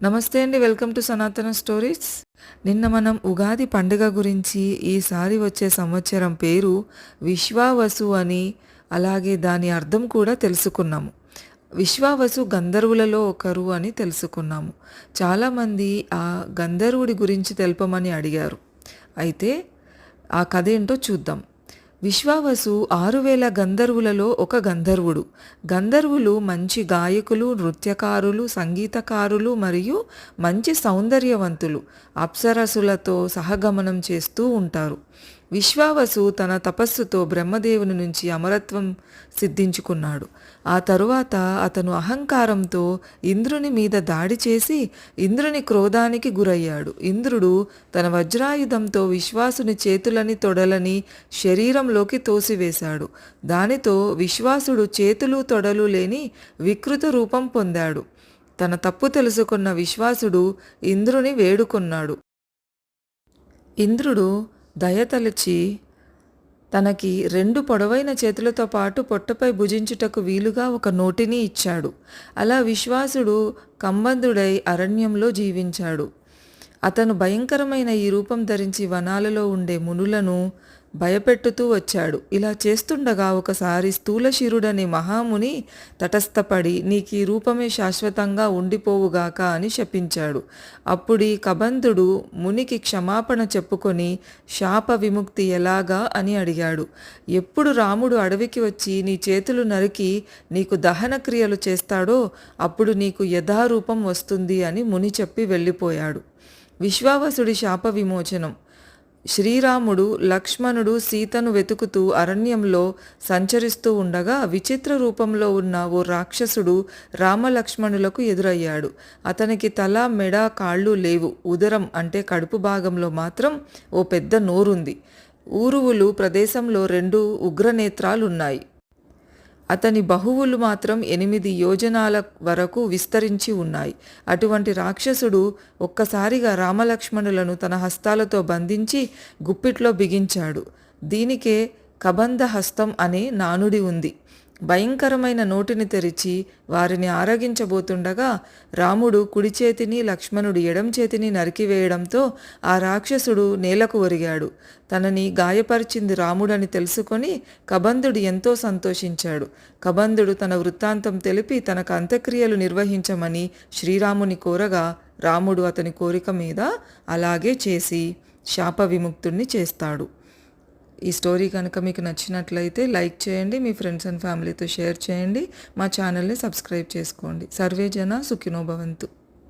నమస్తే అండి. Welcome to సనాతన స్టోరీస్. నిన్న మనం ఉగాది పండుగ గురించి, ఈసారి వచ్చే సంవత్సరం పేరు విశ్వావసు అని, అలాగే దాని అర్థం కూడా తెలుసుకున్నాము. విశ్వావసు గంధర్వులలో ఒకరు అని తెలుసుకున్నాము. చాలామంది ఆ గంధర్వుడి గురించి తెలుపమని అడిగారు. అయితే ఆ కథ ఏంటో చూద్దాం. విశ్వావసు 6000 గంధర్వులలో ఒక గంధర్వుడు. గంధర్వులు మంచి గాయకులు, నృత్యకారులు, సంగీతకారులు మరియు మంచి సౌందర్యవంతులు. అప్సరసులతో సహగమనం చేస్తూ ఉంటారు. విశ్వావసు తన తపస్సుతో బ్రహ్మదేవుని నుంచి అమరత్వం సిద్ధించుకున్నాడు. ఆ తరువాత అతను అహంకారంతో ఇంద్రుని మీద దాడి చేసి ఇంద్రుని క్రోధానికి గురయ్యాడు. ఇంద్రుడు తన వజ్రాయుధంతో విశ్వాసుని చేతులని తొడలని శరీరంలోకి తోసివేశాడు. దానితో విశ్వాసుడు చేతులు తొడలు లేని వికృత రూపం పొందాడు. తన తప్పు తెలుసుకున్న విశ్వాసుడు ఇంద్రుని వేడుకున్నాడు. ఇంద్రుడు దయతలచి తనకి 2 పొడవైన చేతులతో పాటు పొట్టపై భుజించుటకు వీలుగా ఒక నోటిని ఇచ్చాడు. అలా విశ్వాసుడు కంబంధుడై అరణ్యంలో జీవించాడు. అతను భయంకరమైన ఈ రూపం ధరించి వనాలలో ఉండే మునులను భయపెట్టుతూ వచ్చాడు. ఇలా చేస్తుండగా ఒకసారి స్థూలశిరుడనే మహాముని తటస్థపడి, నీకు ఈ రూపమే శాశ్వతంగా ఉండిపోవుగాక అని శపించాడు. అప్పుడీ కబంధుడు మునికి క్షమాపణ చెప్పుకొని శాప విముక్తి ఎలాగా అని అడిగాడు. ఎప్పుడు రాముడు అడవికి వచ్చి నీ చేతులు నరికి నీకు దహన క్రియలు చేస్తాడో అప్పుడు నీకు యథారూపం వస్తుంది అని ముని చెప్పి వెళ్ళిపోయాడు. విశ్వావసుడి శాప విమోచనం. శ్రీరాముడు, లక్ష్మణుడు సీతను వెతుకుతూ అరణ్యంలో సంచరిస్తూ ఉండగా విచిత్ర రూపంలో ఉన్న ఓ రాక్షసుడు రామలక్ష్మణులకు ఎదురయ్యాడు. అతనికి తల, మెడ, కాళ్ళు లేవు. ఉదరం అంటే కడుపు భాగంలో మాత్రం ఓ పెద్ద నోరుంది. ఊరువులు ప్రదేశంలో 2 ఉగ్రనేత్రాలున్నాయి. అతని బాహువులు మాత్రం 8 యోజనాల వరకు విస్తరించి ఉన్నాయి. అటువంటి రాక్షసుడు ఒక్కసారిగా రామలక్ష్మణులను తన హస్తాలతో బంధించి గుప్పిట్లో బిగించాడు. దీనికే కబంధ హస్తం అనే నానుడి ఉంది. భయంకరమైన నోటిని తెరిచి వారిని ఆరగించబోతుండగా రాముడు కుడి చేతిని, లక్ష్మణుడు ఎడం చేతిని నరికివేయడంతో ఆ రాక్షసుడు నేలకు ఒరిగాడు. తనని గాయపరిచింది రాముడని తెలుసుకొని కబంధుడు ఎంతో సంతోషించాడు. కబంధుడు తన వృత్తాంతం తెలిపి తనకు అంత్యక్రియలు నిర్వహించమని శ్రీరాముని కోరగా రాముడు అతని కోరిక మీద అలాగే చేసి శాప విముక్తుణ్ణి చేస్తాడు. ఈ స్టోరీ కనుక మీకు నచ్చినట్లయితే లైక్ చేయండి, మీ ఫ్రెండ్స్ అండ్ ఫ్యామిలీతో షేర్ చేయండి, మా ఛానల్ని సబ్స్క్రైబ్ చేసుకోండి. సర్వే జన సుఖినో భవంతు.